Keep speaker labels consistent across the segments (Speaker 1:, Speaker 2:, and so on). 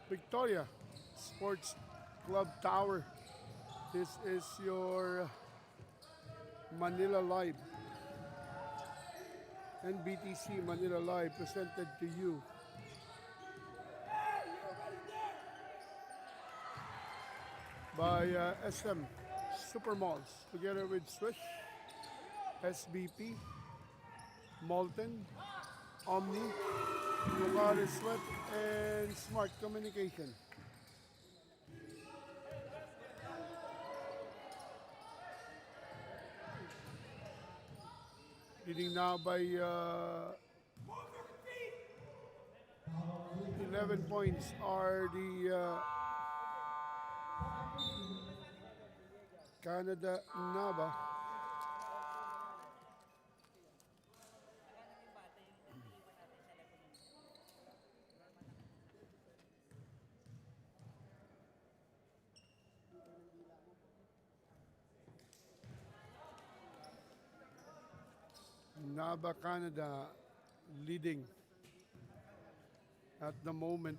Speaker 1: Victoria Sports Club Tower. This is your Manila Live. NBTC Manila Live presented to you by SM Supermalls together with Swish, SBP, Molten, Omni, Lucari Sweat, and Smart Communication. Leading now by 11 points are the Canada NABA. NABA Canada leading at the moment.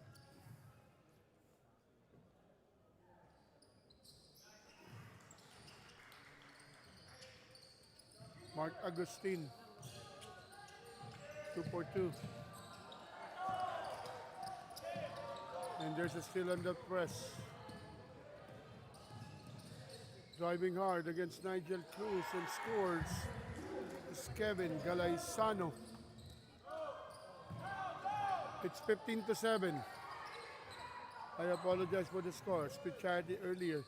Speaker 1: Mark Agustin, 2 for 2. And there's a steal on the press. Driving hard against Nigel Cruz and scores is Kevin Galaisano. It's 15-7. I apologize for the score. Speed charity earlier.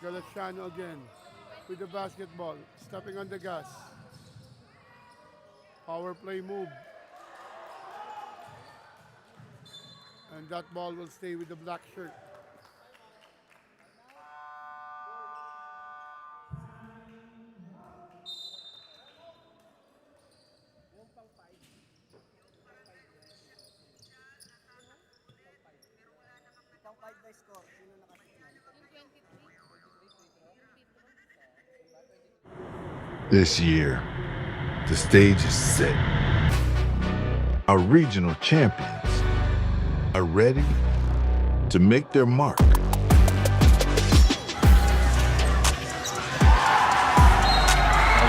Speaker 1: Galaisano again with the basketball, stepping on the gas. Power play move. And that ball will stay with the black shirt.
Speaker 2: This year, the stage is set. Our regional champions are ready to make their mark.
Speaker 3: We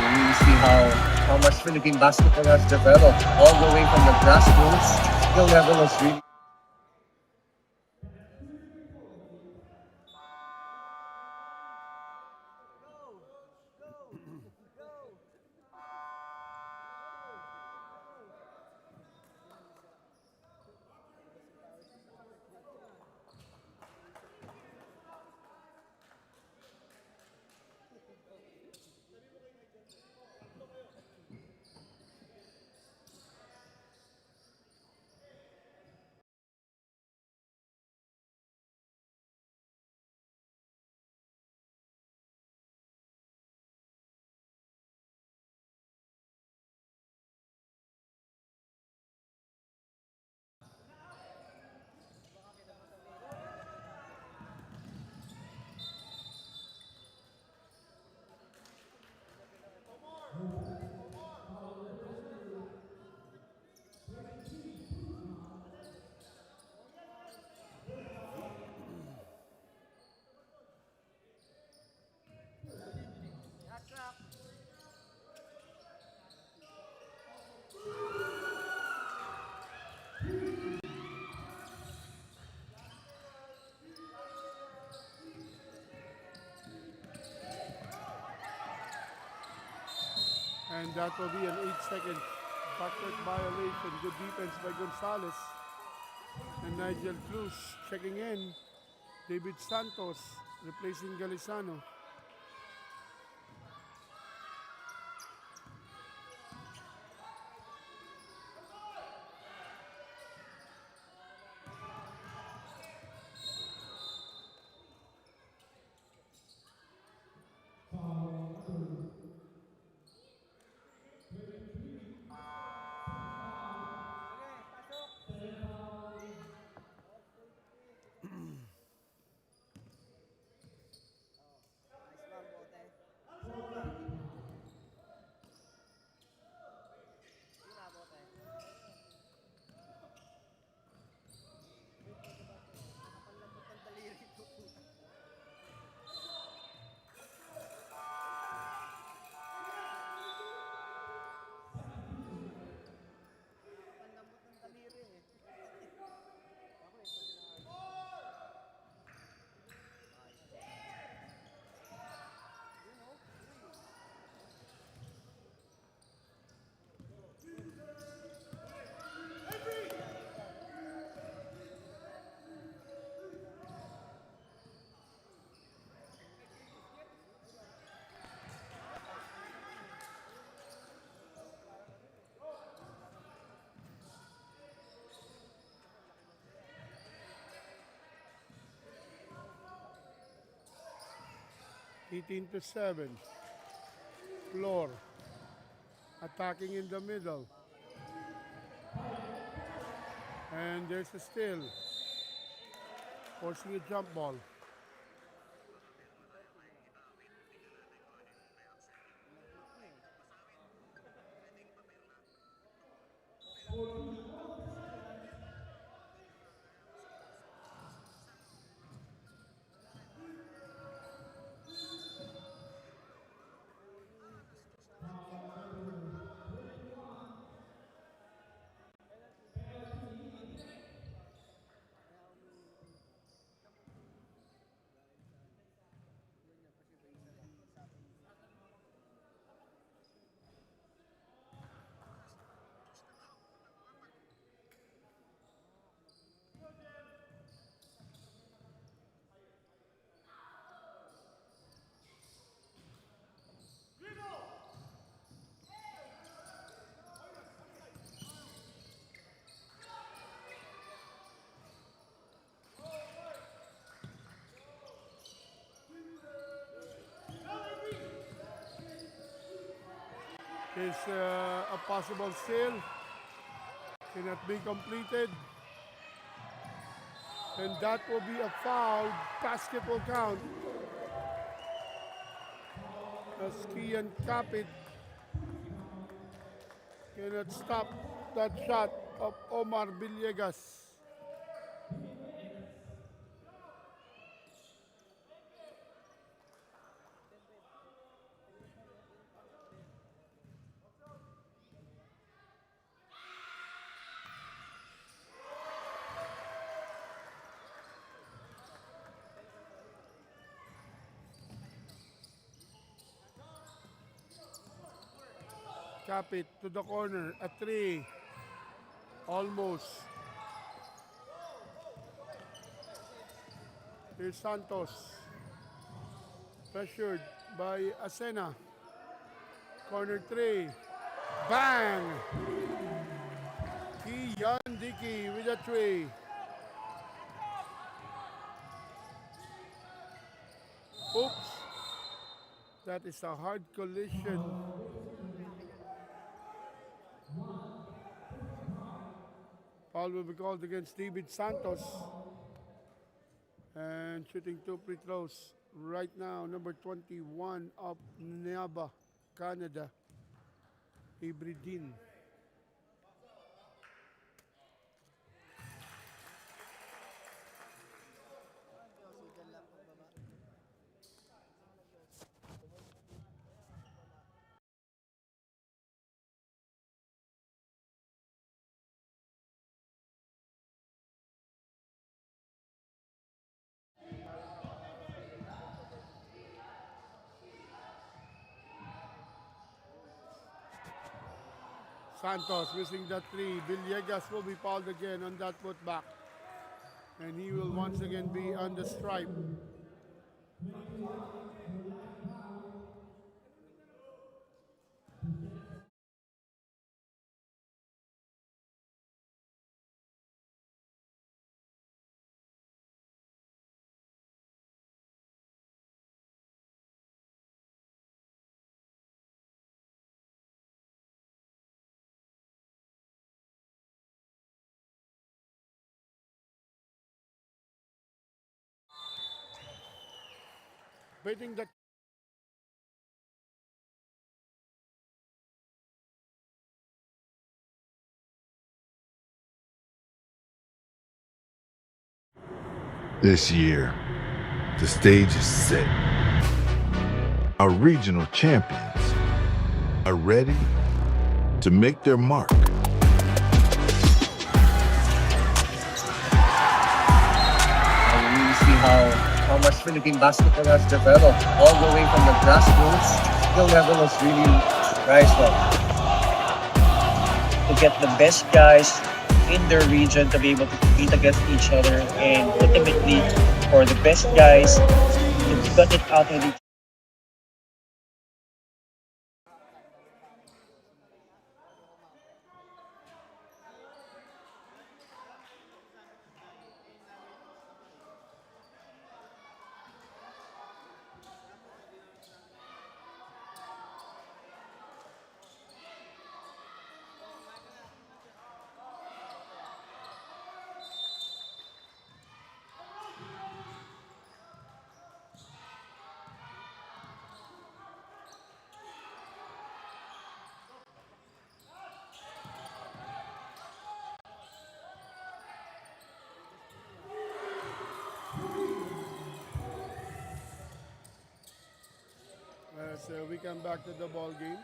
Speaker 3: really see how much Philippine basketball has developed, all the way from the grassroots. Skill level is really.
Speaker 1: And that will be an 8-second backcourt violation. Good defense by Gonzalez. And Nigel Cruz checking in. David Santos replacing Galisano. 18-7. Floor. Attacking in the middle. And there's a steal. Forcing a jump ball. Is a possible steal. Cannot be completed. And that will be a foul. Basket will count. As Kian Kapit cannot stop that shot of Omar Villegas. Kapit to the corner, a three, almost. Here's Santos, pressured by Asena. Corner three, bang! Kian Dickey with a three. Oops, that is a hard collision. Foul will be called against David Santos. And shooting two free throws right now, number 21 of NABA, Canada, Ibridin. Santos missing that three. Villegas will be fouled again on that putback. And he will once again be on the stripe. Waiting the
Speaker 2: This year, the stage is set. Our regional champions are ready to make their mark.
Speaker 3: I really see how much Philippine basketball has developed, all the way from the grassroots. Skill level has really rised up. To get the best guys in their region to be able to compete against each other, and ultimately for the best guys to cut it out with each.
Speaker 1: come back to the ball game.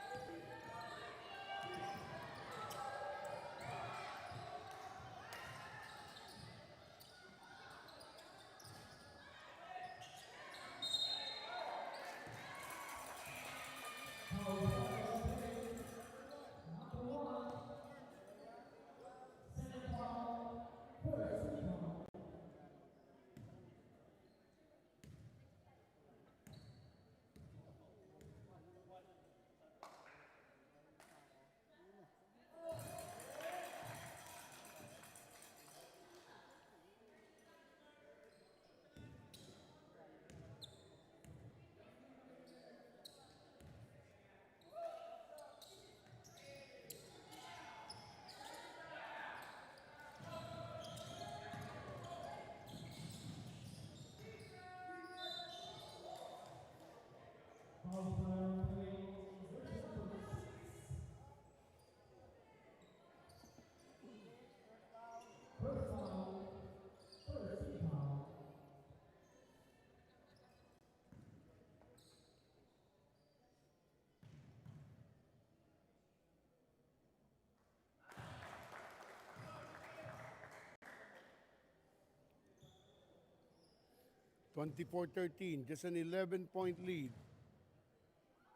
Speaker 1: (24-13), just an 11-point lead.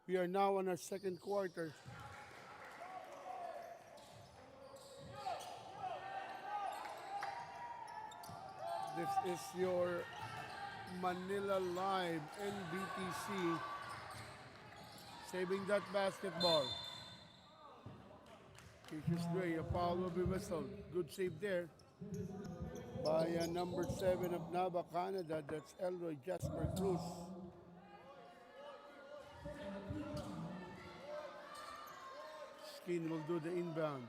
Speaker 1: We are now on our second quarter. This is your Manila Live NBTC. Saving that basketball. Cassius Gray, a foul will be whistled. Good save there by number 7 of NABA, Canada. That's Elroy Jasper Cruz. Skin will do the inbound.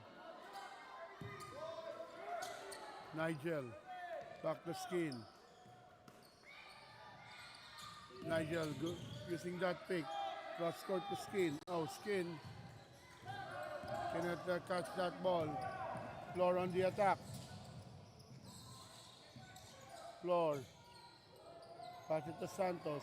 Speaker 1: Nigel, back to Skin. Nigel good, using that pick. Cross court to Skin. Oh, Skin cannot catch that ball. Floor on the attack. Floor. Pass it to Santos.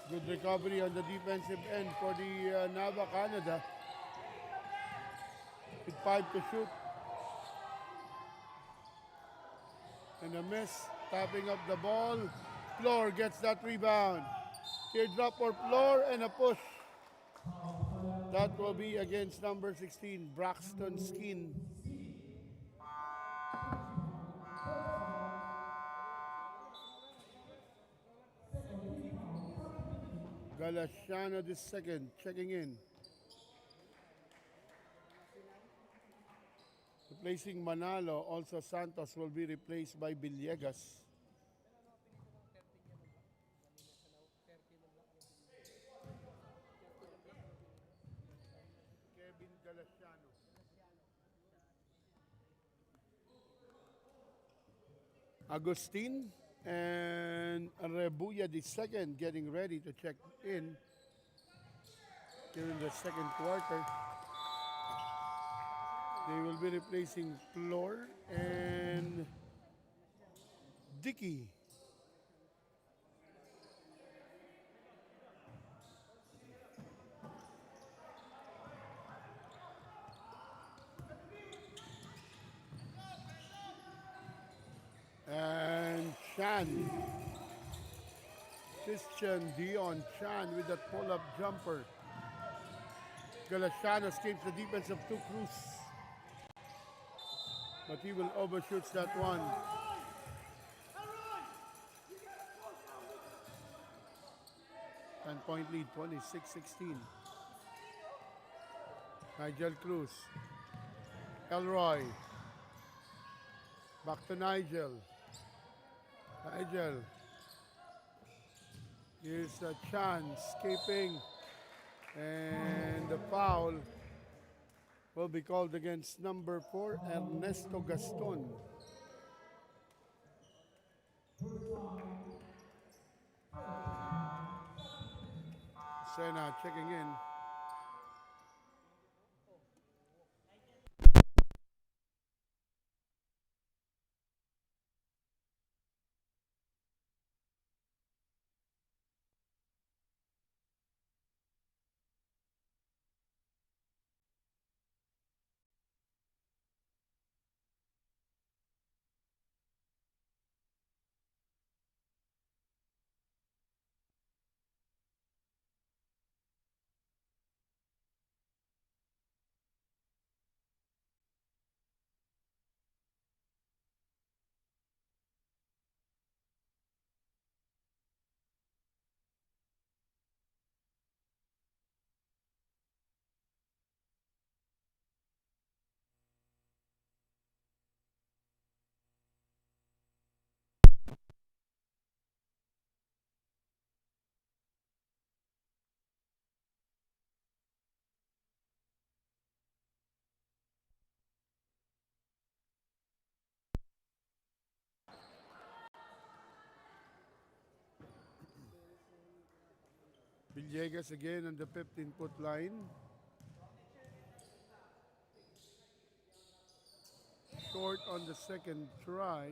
Speaker 1: Good recovery on the defensive end for the NABA, Canada. With 5 to shoot. And a miss. Tapping up the ball. Floor gets that rebound. Teardrop for Floor and a push. That will be against number 16, Braxton Skin. Galasiano the second, checking in. Replacing Manalo, also Santos will be replaced by Villegas. Kevin Galasiano. Agustin and Rebuya the second getting ready to check in during the second quarter. They will be replacing Floor and Dickey. And Chan. Christian Dion Chan with that pull-up jumper. Galasiano escapes the defense of two Cruz. But he will overshoot that one. Point lead, 26-16. Nigel Cruz. Elroy. Back to Nigel. Nigel. Here's a chance, escaping. And the foul will be called against number 4, Ernesto Gaston. Sena checking in. Villegas again on the 15-foot line. Short on the second try.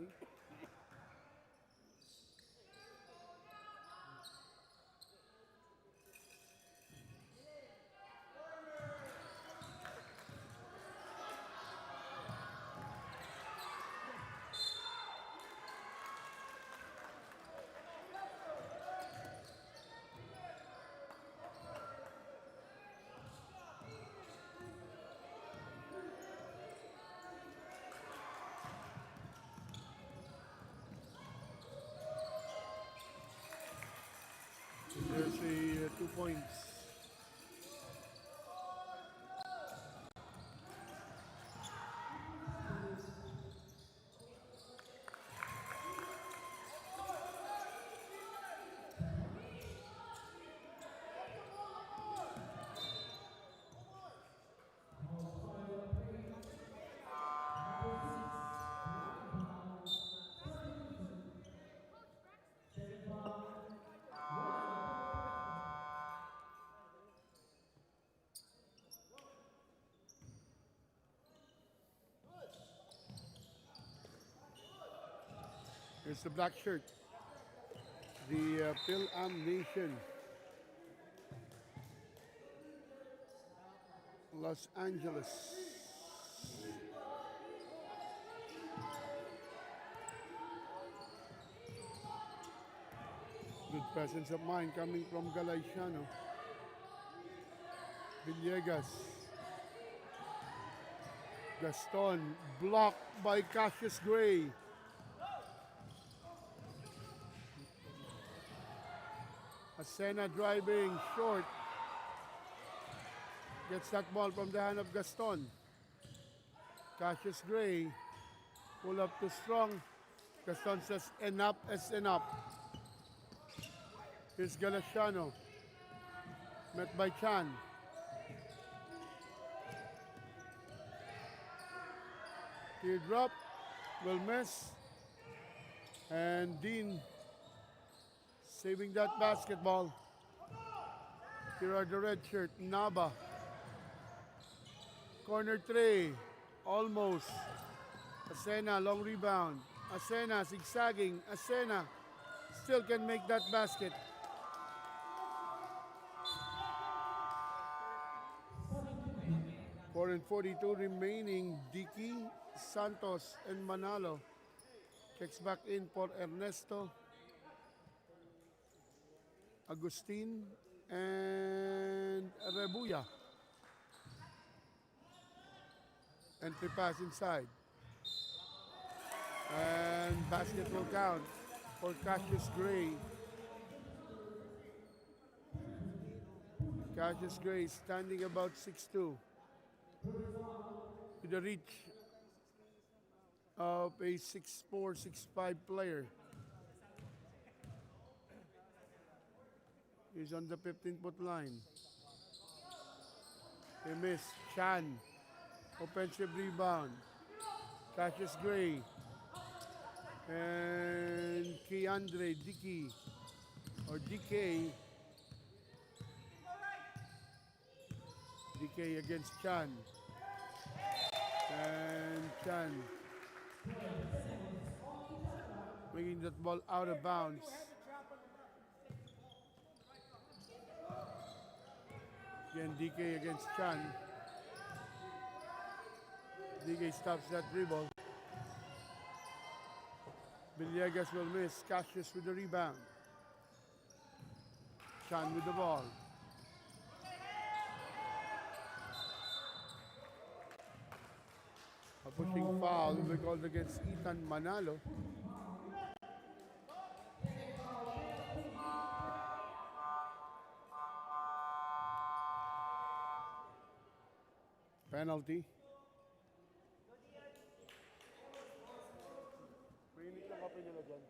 Speaker 1: There's a 2 points. Here's the black shirt. The Fil-Am Nation. Los Angeles. Good presence of mind coming from Galiciano. Villegas. Gaston blocked by Cassius Gray. Asena driving short. Gets that ball from the hand of Gaston. Cassius Gray. Pull up too strong. Gaston says enough is enough. Here's Galiciano. Met by Chan. Teardrop. Will miss. And Dean saving that basketball. Here are the red shirt, NABA. Corner three, almost. Asena, long rebound. Asena, zigzagging. Asena still can make that basket. Four and 42 remaining. Dicky, Santos, and Manalo. Checks back in for Ernesto, Agustin, and Rebuya. Entry pass inside. And basket will count for Cassius Gray. Cassius Gray standing about 6'2", with the reach of a 6'4", 6'5" player. He's on the 15-foot line. He missed. Chan. Offensive rebound. Cassius Gray. And Keandre Dickey. Or DK. DK against Chan. And Chan. Bringing that ball out of bounds. Again, DK against Chan. DK stops that dribble. Villegas will miss. Cassius with the rebound. Chan with the ball. A pushing foul will be called against Ethan Manalo. Penalty. Mainit lang kape nila dyan.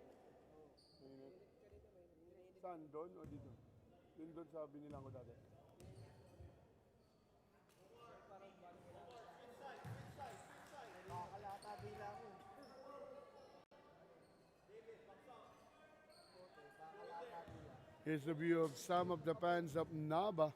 Speaker 1: Mainit. Saan? Doon o dito? Yun doon sa binilang ko dati.
Speaker 4: Nakakalata bilang ko.
Speaker 1: Here's the view of some of the fans of NABA.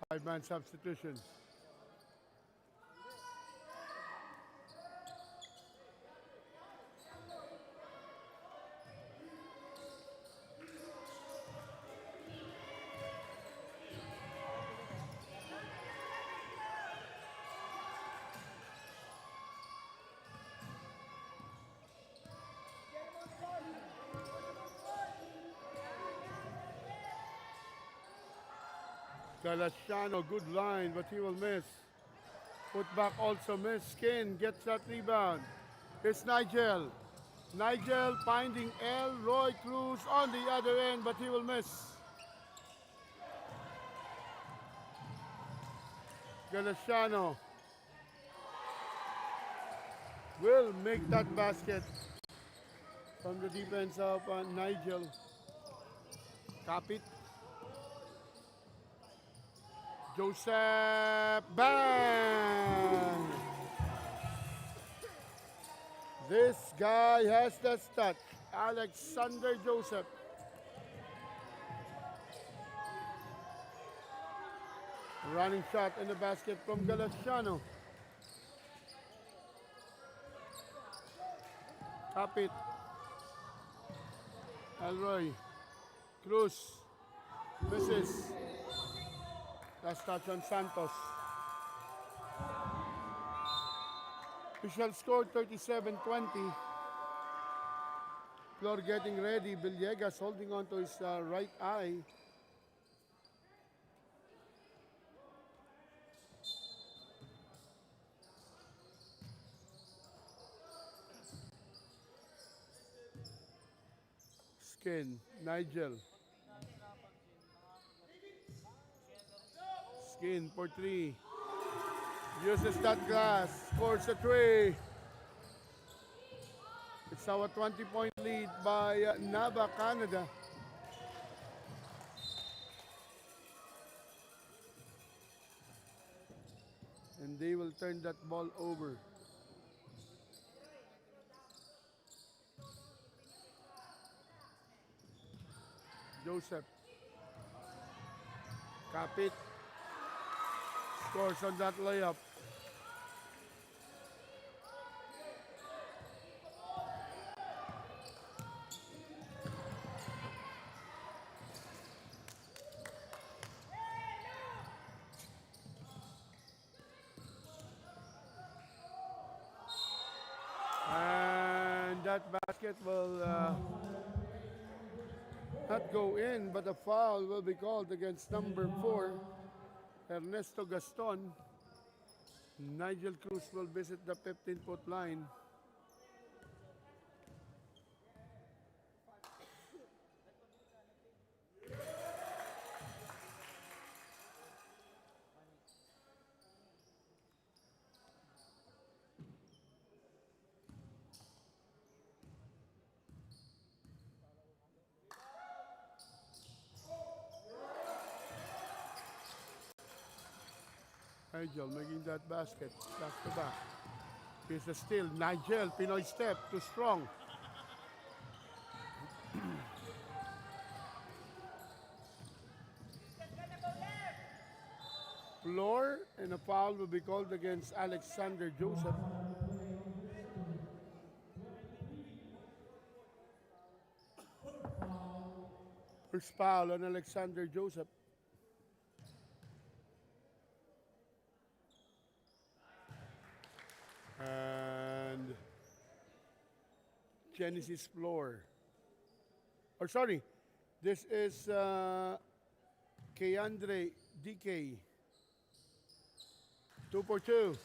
Speaker 1: Five-man substitution. Galasiano, good line, but he will miss. Put back also miss. Skin gets that rebound. It's Nigel. Nigel finding Roy Cruz on the other end, but he will miss. Galasiano will make that basket from the defense of Nigel. Kapit. Joseph, bang! This guy has the stat. Alexander Joseph. Running shot in the basket from Galasiano. Kapit. Elroy. Cruz. Misses. Last touch on Santos. Official score 37-20. Flor getting ready. Villegas holding on to his right eye. Skin, Nigel. Skin for three. Uses that glass. Scores a three. It's our 20-point lead by NABA, Canada. And they will turn that ball over. Joseph. Kapit. Scores on that layup. And that basket will not go in, but a foul will be called against number 4, Ernesto Gaston. Nigel Cruz will visit the 15-foot line. Nigel making that basket, back to back. Here's a steal. Nigel, Pinoy step, too strong. Floor, and a foul will be called against Alexander Joseph. First foul on Alexander Joseph. And Genesis Floor. Or sorry, this is Keandre DK. 2 for 2.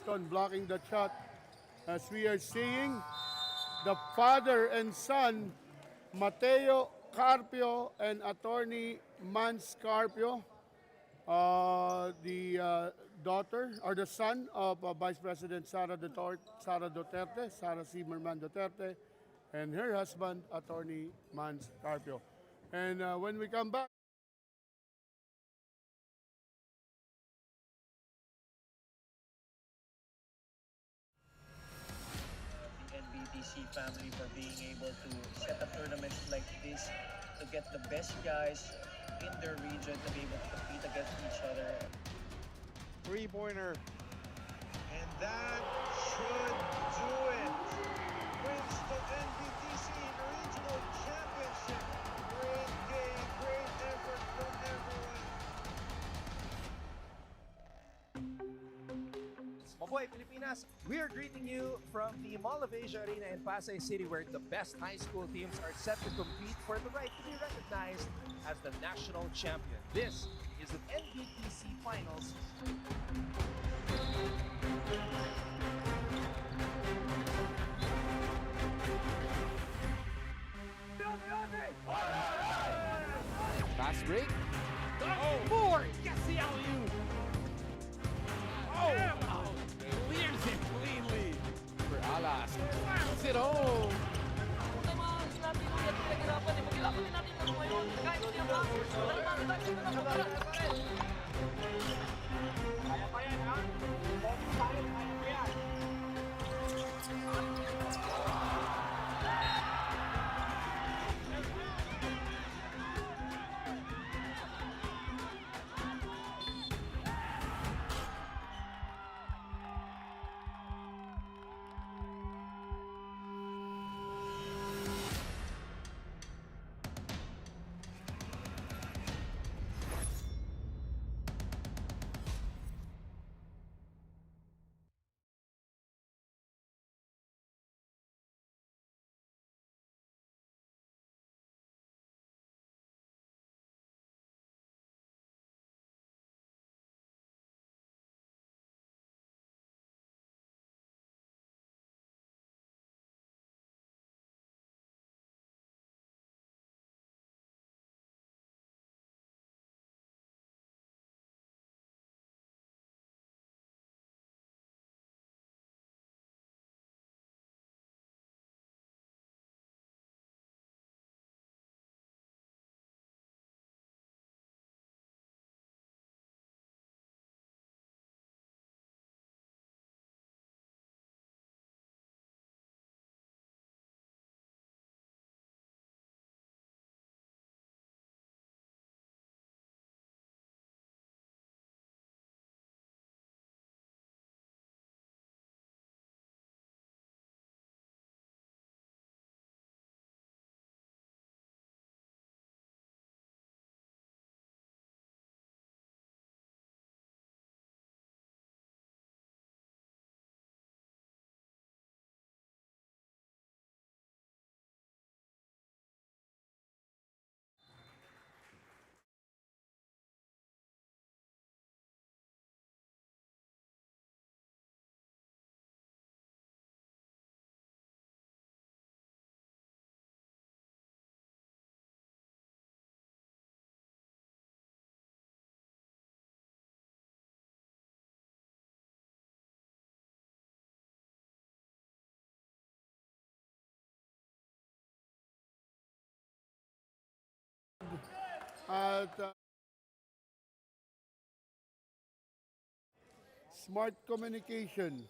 Speaker 1: Houston blocking the shot as we are seeing the father and son, Mateo Carpio and attorney Mans Carpio, the daughter or the son of Vice President Sara Duterte, Sara Zimmerman Duterte, and her husband, attorney Mans Carpio. And when we come back,
Speaker 4: the NBTC family for being able to set up tournaments like this to get the best guys in their region to be able to compete against each other.
Speaker 5: Three-pointer.
Speaker 6: And that should do it. Wins the NBTC Regional Championship. Great game, great effort from everyone.
Speaker 7: Mabuhay Pilipinas! We are greeting you from the Mall of Asia Arena in Pasay City, where the best high school teams are set to compete for the right to be recognized as the national champion. This is the NBTC Finals. Fast break. Oh, Ford gets the alley-oop. Oh, clears it cleanly for Alas. Puts it home.
Speaker 1: at Smart Communication,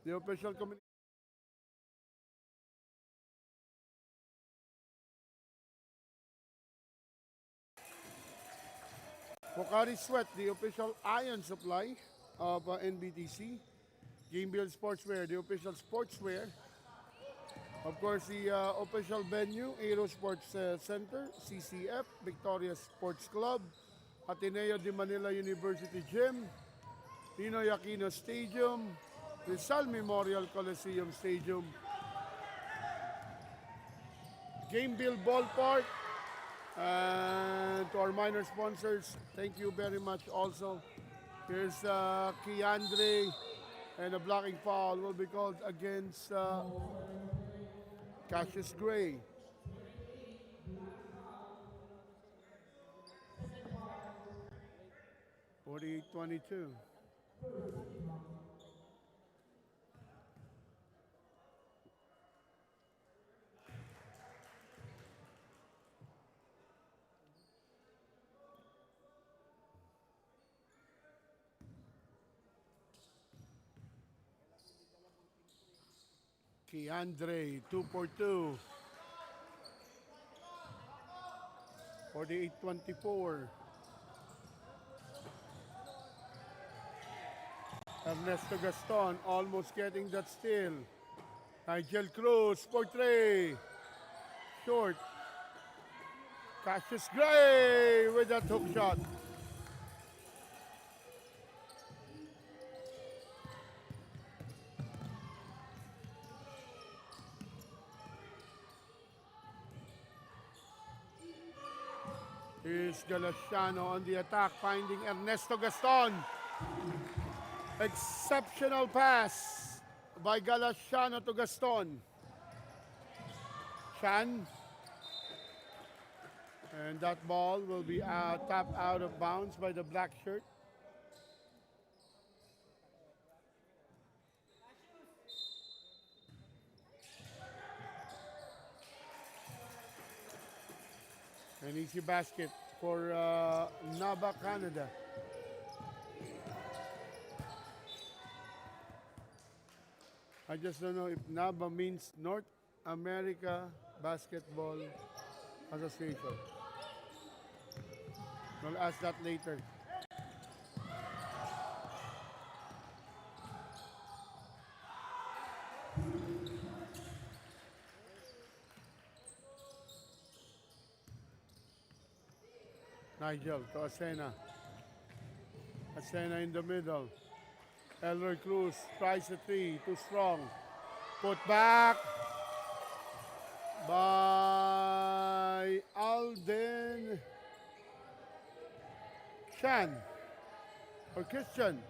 Speaker 1: the official communication. Pocari Sweat, the official iron supply of NBTC. Gameville Sportswear, the official sportswear. Of course, the official venue, Aero Sports Center, CCF, Victoria Sports Club, Ateneo de Manila University Gym, Ninoy Aquino Stadium, Rizal Memorial Coliseum Stadium, Gameville Ballpark, and to our minor sponsors, thank you very much also. Here's Keandre And a blocking foul will be called against Cassius Gray. (48-22). Keandre, 2 for 2. 48-24. Ernesto Gaston almost getting that steal. Nigel Cruz for 3. Short. Cassius Gray with that hook shot. Here's Galiciano on the attack, finding Ernesto Gaston. Exceptional pass by Galiciano to Gaston. Chan. And that ball will be tapped out of bounds by the black shirt. An easy basket for NABA Canada. I just don't know if NABA means North America Basketball Association. We'll ask that later. Nigel to Asena. Asena in the middle. Elroy Cruz tries a 3, too strong. Put back by Alden Chan or Christian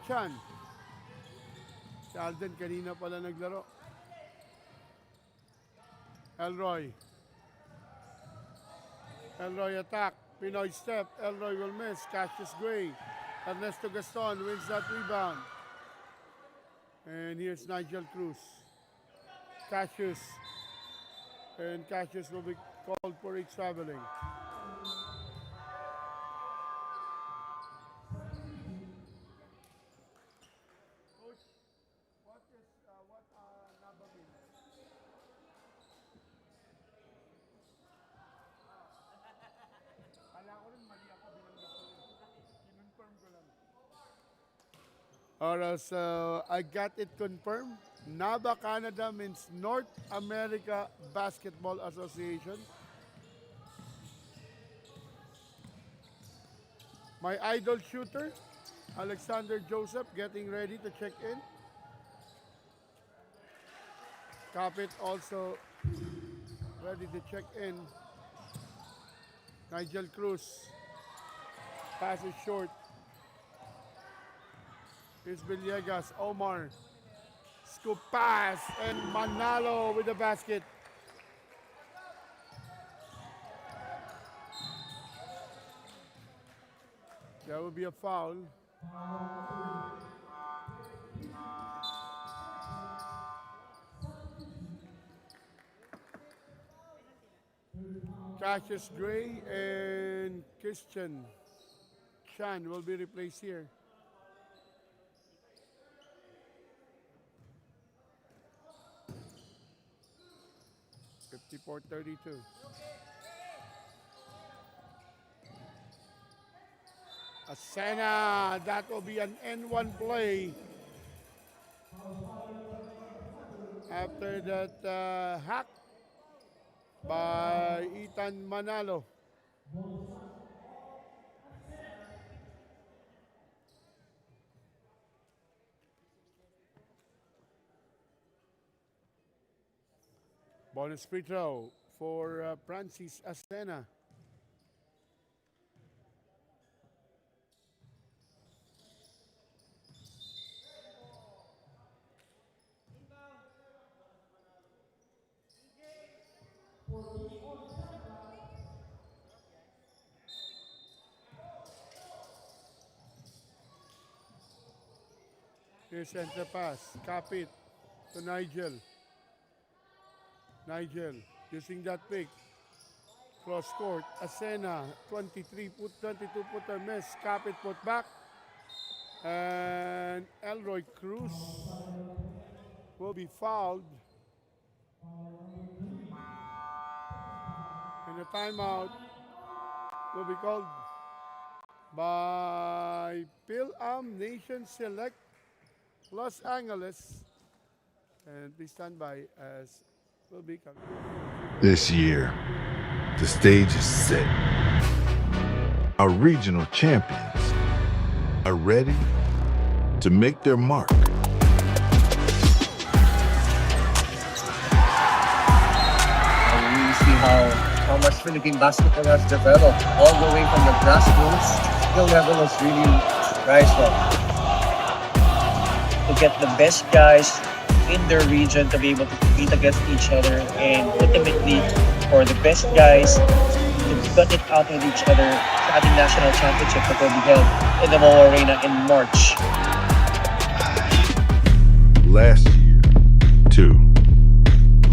Speaker 1: Chan. Si Alden kanina pala naglaro. Elroy attack. Pinoy step. Elroy will miss. Cassius Gray. Ernesto Gaston wins that rebound. And here's Nigel Cruz. Cassius. And Cassius will be called for a traveling. Coach, what NABA means? Kala ko rin mali ako binanggit ko. Kinonfirm ko lang. Alright, so I got it confirmed. NABA Canada means North America Basketball Association. My idol shooter, Alexander Joseph, getting ready to check in. Capit also ready to check in. Nigel Cruz. Pass is short. Here's Villegas. Omar. Scoop pass. And Manalo with the basket. That would be a foul. Cassius Gray and Christian Chan will be replaced here. (54-32). Asena, that will be an N1 play. After that hack by Ethan Manalo. Bonus free throw for Francis Asena. Here's center pass. Kapit to Nigel. Nigel using that pick. Cross court. Asena. 22-footer miss. Kapit put back. And Elroy Cruz will be fouled. And the timeout will be called by Fil-Am Nation Select Los Angeles. And please stand by as will be coming.
Speaker 2: This year, the stage is set. Our regional champions are ready to make their mark.
Speaker 3: I really see how much Philippine basketball has developed, all the way from the grassroots. Skill level has really rised up.
Speaker 4: To get the best guys in their region to be able to compete against each other, and ultimately for the best guys to gut it out with each other sa ating national championship that will be held in the Mo Arena in March.
Speaker 2: Last year, 2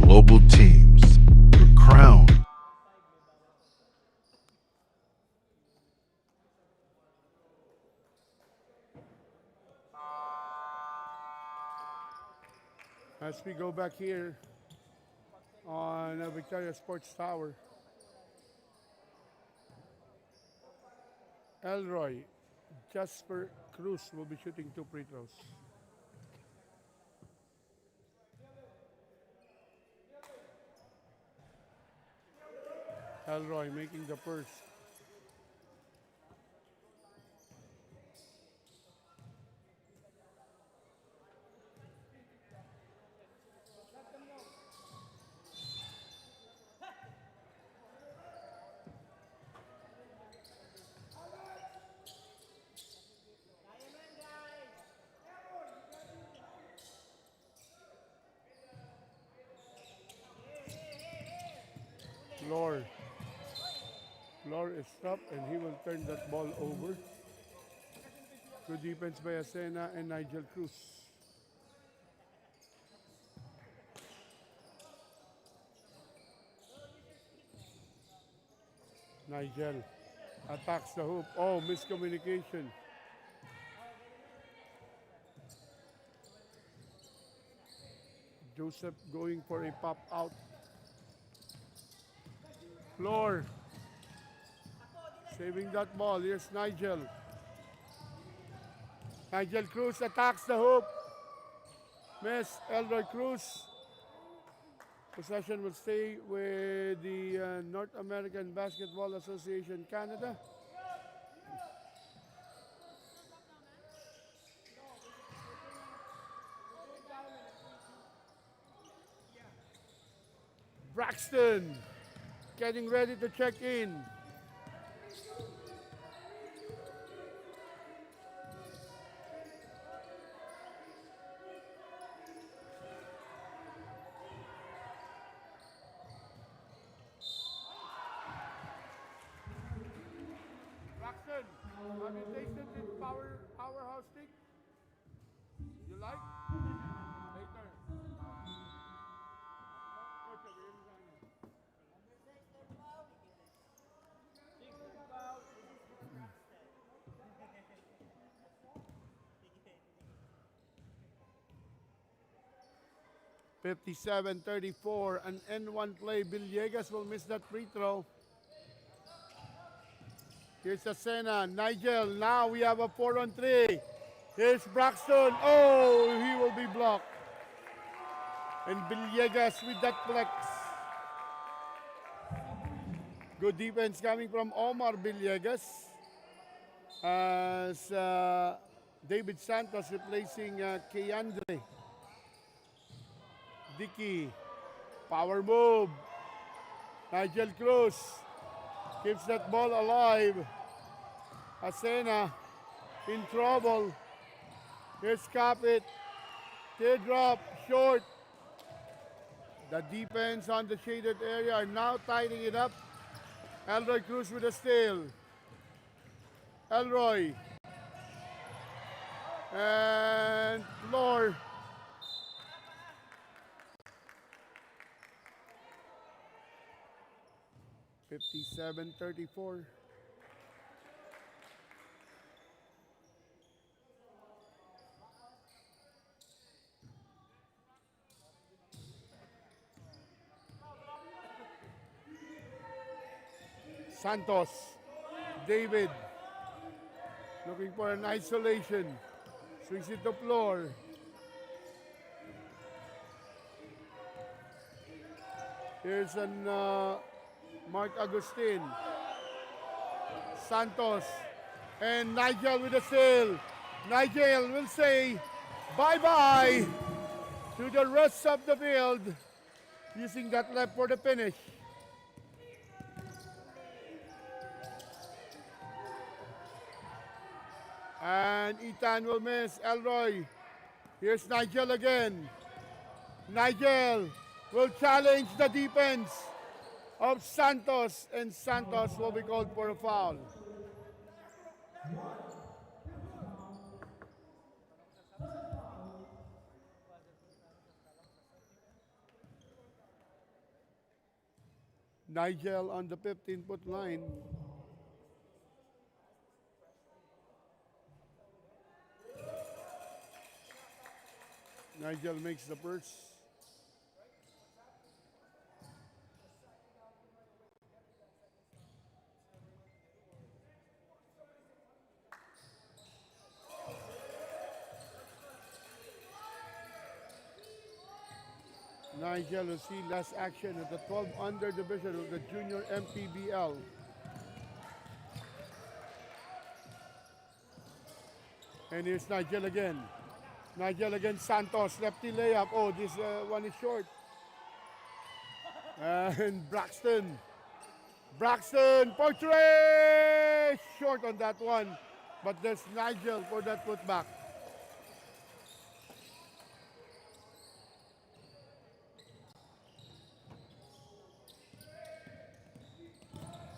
Speaker 2: global teams were crowned.
Speaker 1: As we go back here on Victoria Sports Tower, Elroy Jasper Cruz will be shooting 2 free throws. Elroy making the first. Flor is stopped and he will turn that ball over. Good defense by Asena and Nigel Cruz. Nigel attacks the hoop. Oh, miscommunication. Joseph going for a pop out. Flor saving that ball. Here's Nigel. Nigel Cruz attacks the hoop. Miss. Elroy Cruz. Possession will stay with the North American Basketball Association Canada. Braxton getting ready to check in. Braxton, have you tasted this powerhouse stick? You like? Later. (57-34), an N1 play. Villegas will miss that free throw. Here's Asena. Nigel. Now we have a 4-on-3. Here's Braxton. Oh, he will be blocked. And Villegas with that flex. Good defense coming from Omar Villegas. As David Santos replacing Keandre. Dickey. Power move. Nigel Cruz keeps that ball alive. Asena in trouble. Here's Capit. Teardrop, short. The defense on the shaded area are now tightening it up. Elroy Cruz with a steal. Elroy. And Flor. (57-34). Santos. David. Looking for an isolation. Swings it to floor. Here's an Mark Agustin. Santos. And Nigel with a steal. Nigel will say bye-bye to the rest of the field. Using that left for the finish. And Ethan will miss. Elroy. Here's Nigel again. Nigel will challenge the defense of Santos, and Santos will be called for a foul. Nigel on the 15-foot line. Nigel makes the first. Nigel will see less action at the 12 under division of the junior MPBL. And here's Nigel again. Nigel against Santos, lefty layup. Oh, this one is short. And Braxton. Braxton, portrait! Short on that one. But there's Nigel for that putback.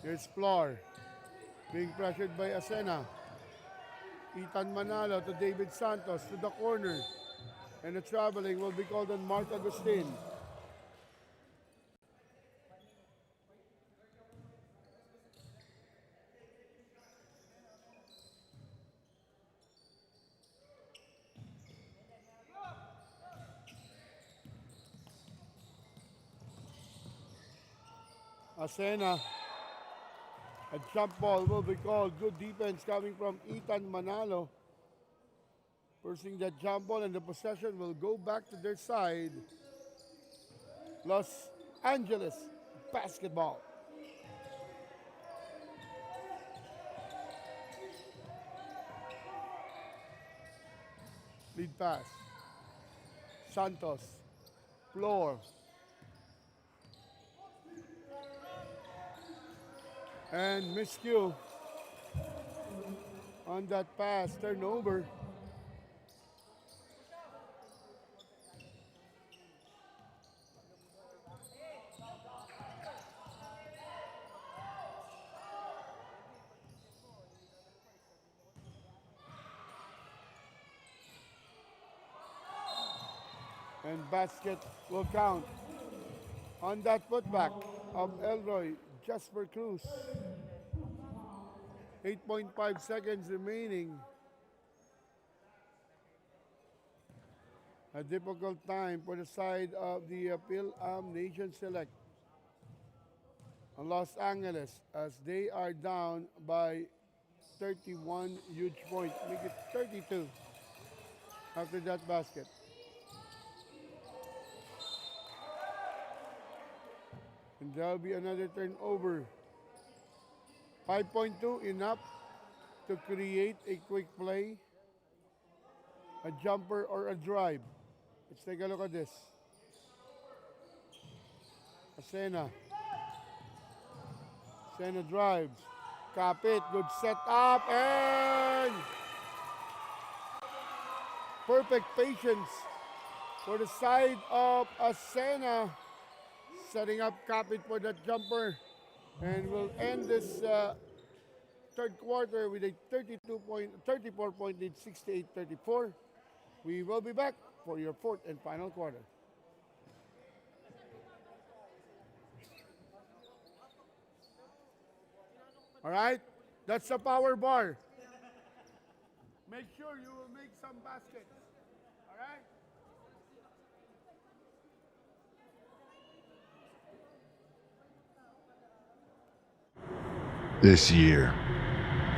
Speaker 1: Here's Flor. Being pressured by Asena. Ethan Manalo to David Santos to the corner. And the traveling will be called on Mark Agustin. Asena. A jump ball will be called. Good defense coming from Ethan Manalo. Forcing that jump ball, and the possession will go back to their side. Los Angeles basketball. Lead pass. Santos. Floor. And miscue on that pass, turnover. And basket will count on that putback of Elroy Jasper Cruz. 8.5 seconds remaining. A difficult time for the side of the Fil-Am Nation Select on Los Angeles, as they are down by 31 huge points. Make it 32 after that basket. And there'll be another turnover. 5.2 enough to create a quick play, a jumper, or a drive. Let's take a look at this. Asena. Asena drives. Cap it. Good set up. And perfect patience for the side of Asena setting up Capit for that jumper. And we'll end this third quarter with a 34-point lead, 68-34. We will be back for your fourth and final quarter. All right, that's the power bar. Make sure you will make some baskets. All right?
Speaker 2: This year,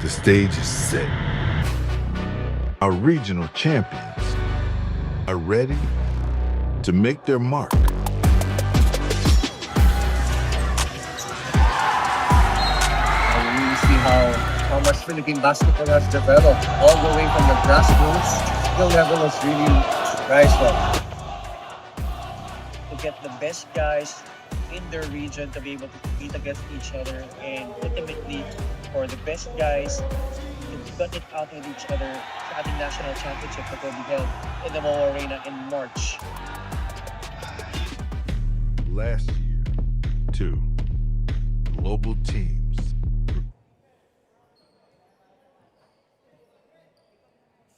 Speaker 2: the stage is set. Our regional champions are ready to make their mark.
Speaker 3: I really see how much Philippine basketball has developed, all the way from the grassroots. Skill level has really rised up.
Speaker 4: To get the best guys in their region to be able to compete against each other, and ultimately for the best guys to gut it out with each other sa ating national championship that will be held in the Mo Arena in March.
Speaker 2: Last year, 2 global teams.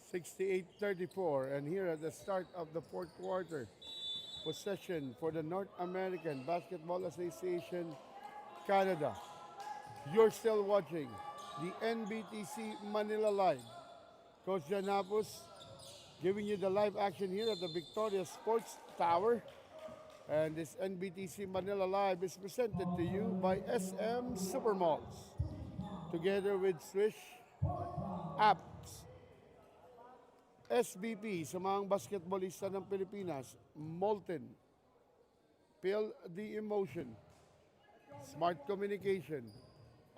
Speaker 1: 68-34, and here at the start of the fourth quarter, possession for the North American Basketball Association Canada. You're still watching the NBTC Manila Live. Coach Janapos giving you the live action here at the Victoria Sports Tower. And this NBTC Manila Live is presented to you by SM Supermalls, together with Swish Apps. SBP sa mga basketballista ng Pilipinas, Molten, Feel the Emotion, Smart Communication,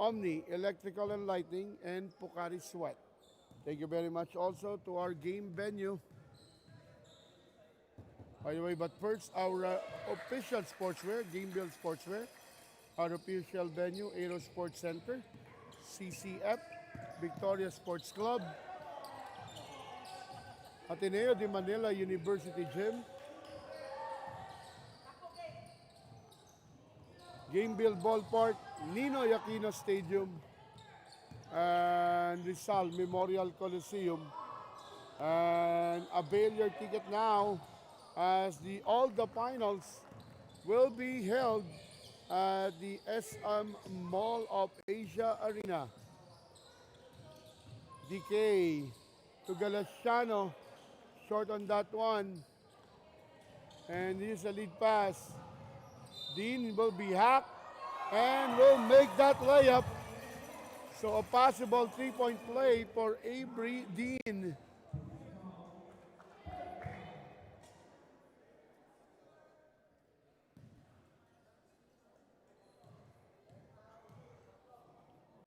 Speaker 1: Omni Electrical and Lighting, and Pocari Sweat. Thank you very much also to our game venue. By the way, but first, our official sportswear, Game Build Sportswear, our official venue, Aero Sports Center, CCF, Victoria Sports Club, Ateneo de Manila University Gym, Game Build Ballpark, Ninoy Aquino Stadium, and Rizal Memorial Coliseum. And avail your ticket now, as all the finals will be held at the SM Mall of Asia Arena. DK to Galasiano, short on that one. And here's a lead pass. Dean will be hacked and will make that layup. So a possible 3-point play for Avery Dean.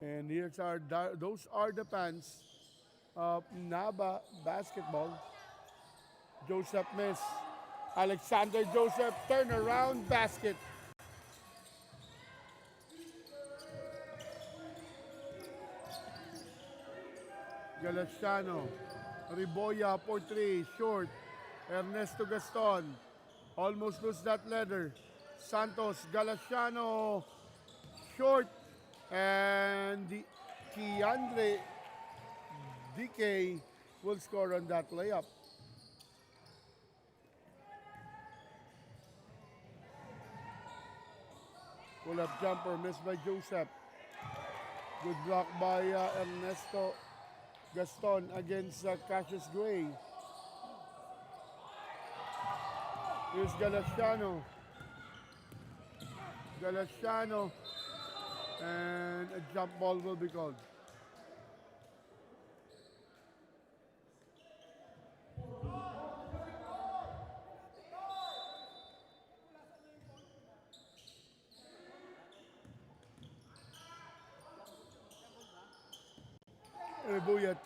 Speaker 1: And those are the fans of NABA basketball. Joseph miss. Alexander Joseph turnaround basket. Galasiano. Riboya for 3. Short. Ernesto Gaston. Almost lose that leather. Santos. Galasiano. Short. And Keandre DK will score on that layup. Pull-up jumper missed by Joseph. Good block by Ernesto Gaston against Cassius Gray. Here's Galasiano. Galasiano. And a jump ball will be called. Buyat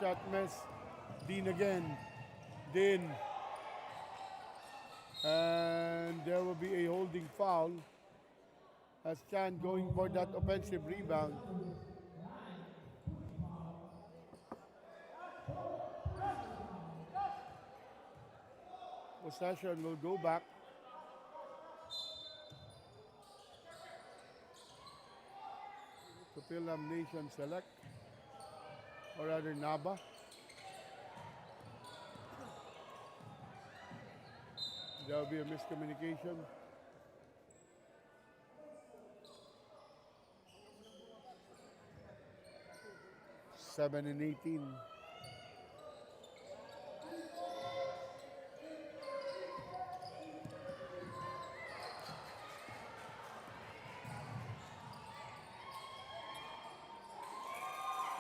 Speaker 1: shot miss. Dean again. Dean. And there will be a holding foul as Chan going for that offensive rebound. Possession will go back to Fil-Am Nation Select, or rather NABA. There will be a miscommunication. Seven and 18.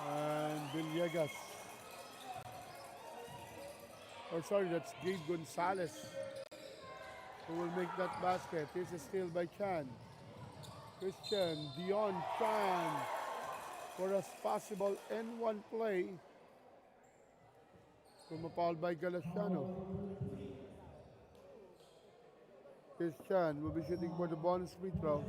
Speaker 1: And Villegas. Or sorry, that's Gabe Gonzalez who will make that basket. Here's a steal by Chan. Christian Dion Chan for a possible N1 play. Pumapaul by Galasiano. Christian will be shooting for the bonus free throw.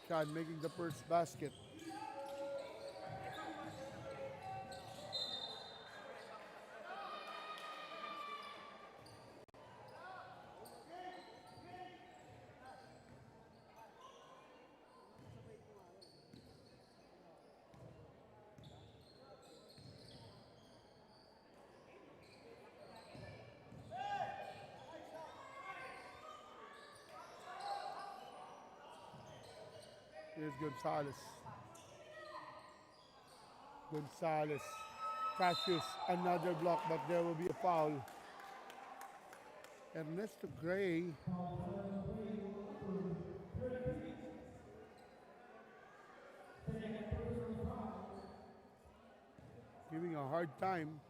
Speaker 1: Chan making the first basket. Here's Gonzalez. Gonzalez. Cassius, another block, but there will be a foul. Ernesto Gray. Giving a hard time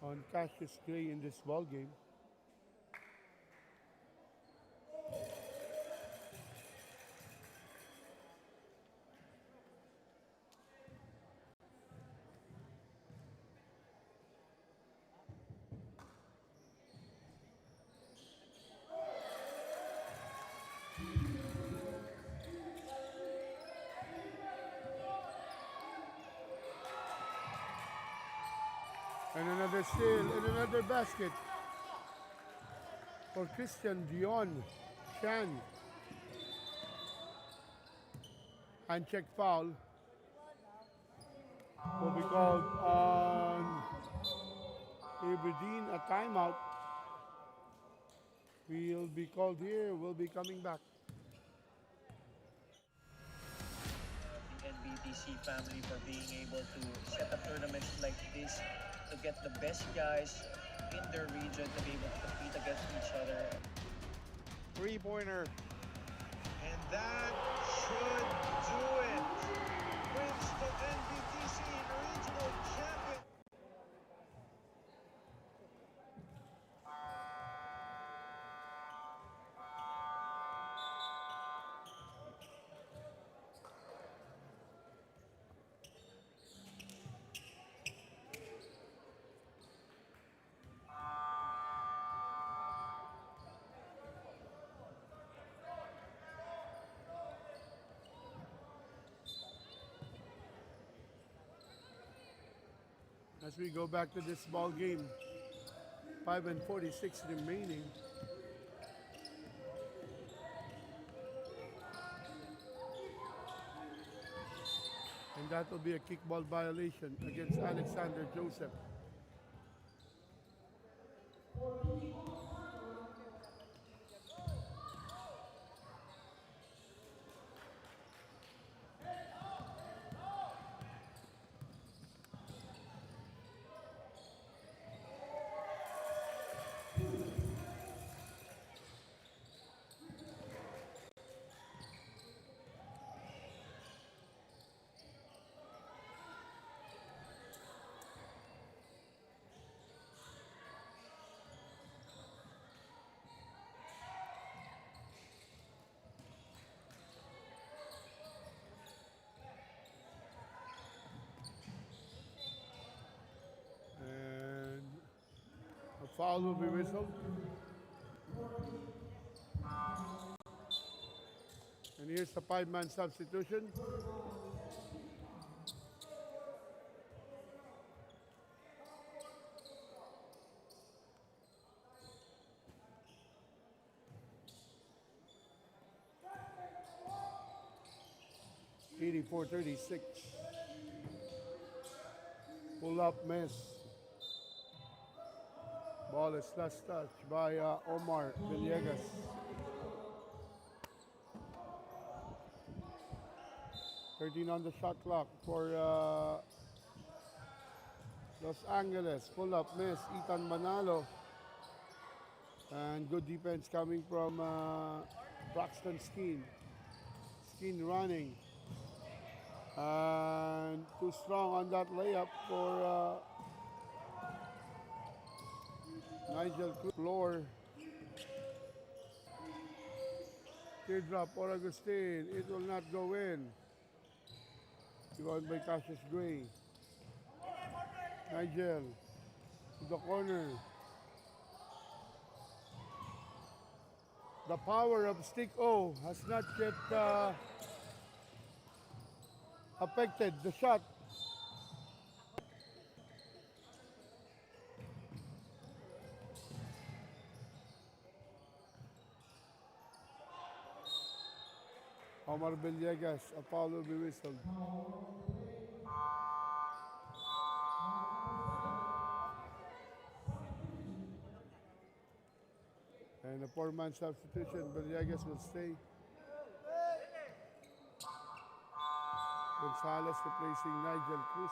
Speaker 1: on Cassius Gray in this ball game. And another steal and another basket for Christian Dion Chan. Hand check foul will be called on Aberdeen, a timeout. Will be called here, will be coming back.
Speaker 4: The NBTC family for being able to set up tournaments like this to get the best guys in their region to be able to compete against each other.
Speaker 6: Three-pointer. And that should do it. Wins the NBTC Regional Champion.
Speaker 1: As we go back to this ball game, 5 and 46 remaining. And that will be a kickball violation against Alexander Joseph. And a foul will be whistled. And here's the 5-man substitution. 34-36. Pull up miss. Ball is last touch by Omar Villegas. Thirteen on the shot clock for Los Angeles. Pull up miss. Ethan Manalo. And good defense coming from Braxton Skeen. Skeen running. And too strong on that layup for Nigel Floor. Teardrop for Agustin. It will not go in. Going by Cassius Gray. Nigel to the corner. The power of stick O has not yet affected the shot. Omar Villegas, a foul will be whistled. And a 4-man substitution, Villegas will stay. Gonzalez replacing Nigel Cruz.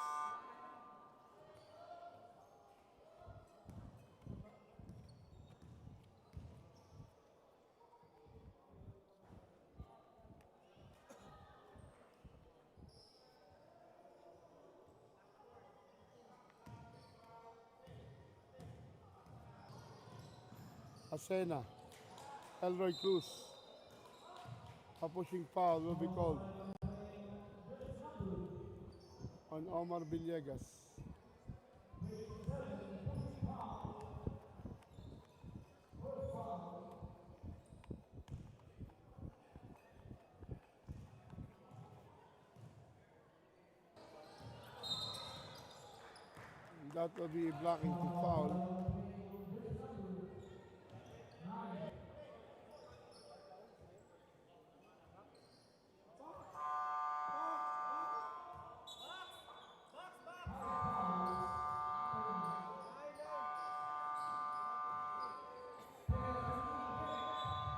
Speaker 1: Asena, Elroy Cruz. A pushing foul will be called on Omar Villegas. That will be blocking to foul.